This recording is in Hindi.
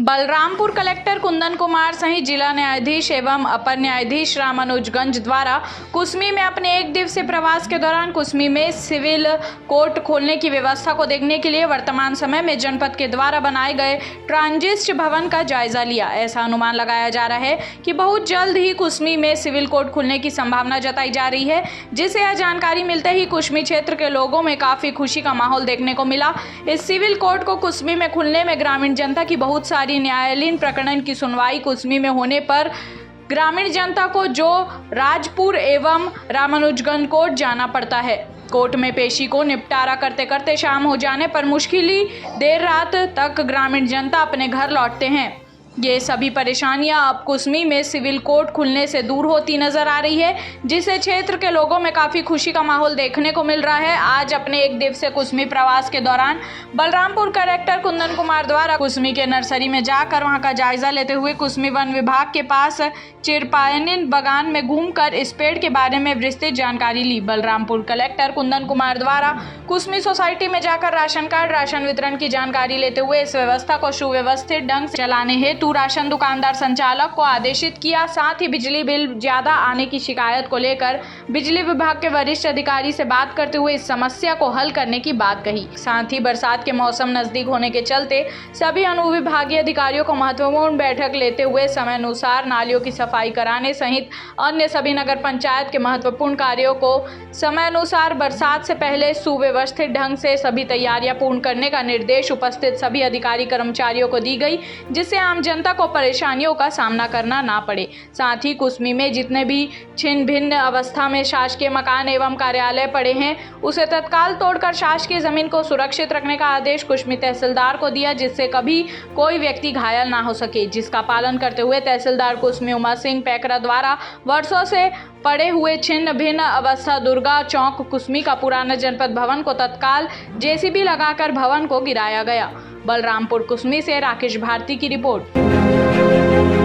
बलरामपुर कलेक्टर कुंदन कुमार सहित जिला न्यायाधीश एवं अपर न्यायाधीश रामानुजगंज द्वारा कुसमी में अपने एक दिवसीय प्रवास के दौरान कुसमी में सिविल कोर्ट खोलने की व्यवस्था को देखने के लिए वर्तमान समय में जनपद के द्वारा बनाए गए ट्रांजिस्ट भवन का जायजा लिया। ऐसा अनुमान लगाया जा रहा है कि बहुत जल्द ही कुसमी में सिविल कोर्ट खुलने की संभावना जताई जा रही है, जिसे यह जानकारी मिलते ही कुसमी क्षेत्र के लोगों में काफी खुशी का माहौल देखने को मिला। इस सिविल कोर्ट को कुसमी में खुलने में ग्रामीण जनता की बहुत सारी न्यायालयीन प्रकरण की सुनवाई कुसमी में होने पर ग्रामीण जनता को जो राजपुर एवं रामानुजगंज कोर्ट जाना पड़ता है। कोर्ट में पेशी को निपटारा करते करते शाम हो जाने पर मुश्किल देर रात तक ग्रामीण जनता अपने घर लौटते हैं। ये सभी परेशानियां अब कुसमी में सिविल कोर्ट खुलने से दूर होती नजर आ रही है, जिससे क्षेत्र के लोगों में काफी खुशी का माहौल देखने को मिल रहा है। आज अपने एक दिवसीय कुसमी प्रवास के दौरान बलरामपुर कलेक्टर कुंदन कुमार द्वारा कुसमी के नर्सरी में जाकर वहां का जायजा लेते हुए कुसमी वन विभाग के पास चिरपायनिन बागान में घूमकर इस पेड़ के बारे में विस्तृत जानकारी ली। बलरामपुर कलेक्टर कुंदन कुमार द्वारा कुसमी सोसाइटी में जाकर राशन कार्ड राशन वितरण की जानकारी लेते हुए इस व्यवस्था को सुव्यवस्थित ढंग से चलाने हेतु राशन दुकानदार संचालक को आदेशित किया। साथ ही बिजली बिल ज्यादा आने की शिकायत को लेकर बिजली विभाग के वरिष्ठ अधिकारी से बात करते हुए इस समस्या को हल करने की बात कही। साथ ही बरसात के मौसम नजदीक होने के चलते सभी अनुविभागीय अधिकारियों को महत्वपूर्ण बैठक लेते हुए समय अनुसार नालियों की सफाई कराने सहित अन्य सभी नगर पंचायत के महत्वपूर्ण कार्यों को समय अनुसार बरसात से पहले सुव्यवस्थित ढंग से सभी तैयारियां पूर्ण करने का निर्देश उपस्थित सभी अधिकारी कर्मचारियों को दी गई, जिससे आम जनता को परेशानियों का सामना करना ना पड़े। साथ ही कुसमी में जितने भी छिन्न भिन्न अवस्था में शासकीय मकान एवं कार्यालय पड़े हैं, उसे तत्काल तोड़कर शासकीय जमीन को सुरक्षित रखने का आदेश कुसमी तहसीलदार को दिया, जिससे कभी कोई व्यक्ति घायल ना हो सके, जिसका पालन करते हुए तहसीलदार कुसमी उमा सिंह पैकरा द्वारा वर्षों से पड़े हुए छिन्न भिन्न अवस्था दुर्गा चौक कुसमी का पुराना जनपद भवन को तत्काल जेसीबी लगाकर भवन को गिराया गया। बलरामपुर कुसमी से राकेश भारती की रिपोर्ट।